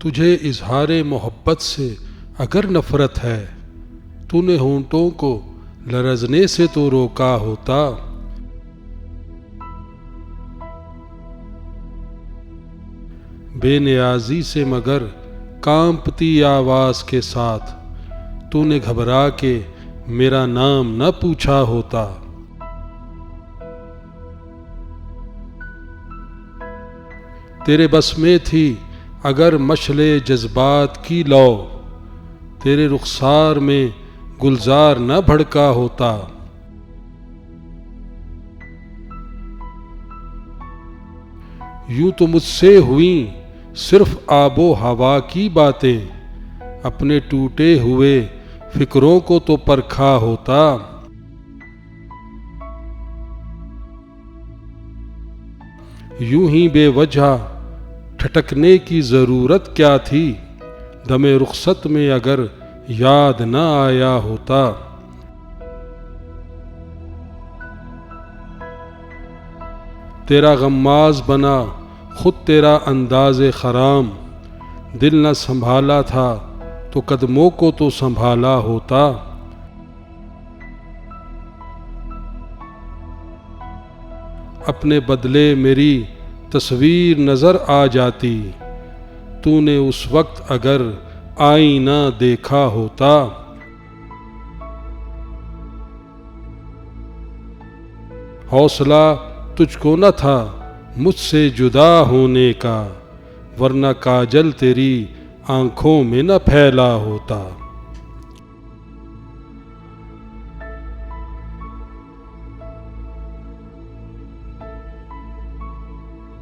तुझे इजहारे मोहब्बत से अगर नफरत है, तूने होंठों को लरजने से तो रोका होता। बेनियाजी से मगर कांपती आवाज के साथ तूने घबरा के मेरा नाम न पूछा होता। तेरे बस में थी अगर मशले जज्बात की लौ, तेरे रुखसार में गुलजार न भड़का होता। यूं तो मुझसे हुई सिर्फ आबो हवा की बातें, अपने टूटे हुए फिक्रों को तो परखा होता। यूं ही बेवजह ठटकने की जरूरत क्या थी, दमे रुखसत में अगर याद न आया होता। तेरा गम्माज बना खुद तेरा अंदाज़े खराम, दिल न संभाला था तो कदमों को तो संभाला होता। अपने बदले मेरी तस्वीर नजर आ जाती, तूने उस वक्त अगर आईना देखा होता। हौसला तुझको न था मुझसे जुदा होने का, वरना काजल तेरी आंखों में न फैला होता।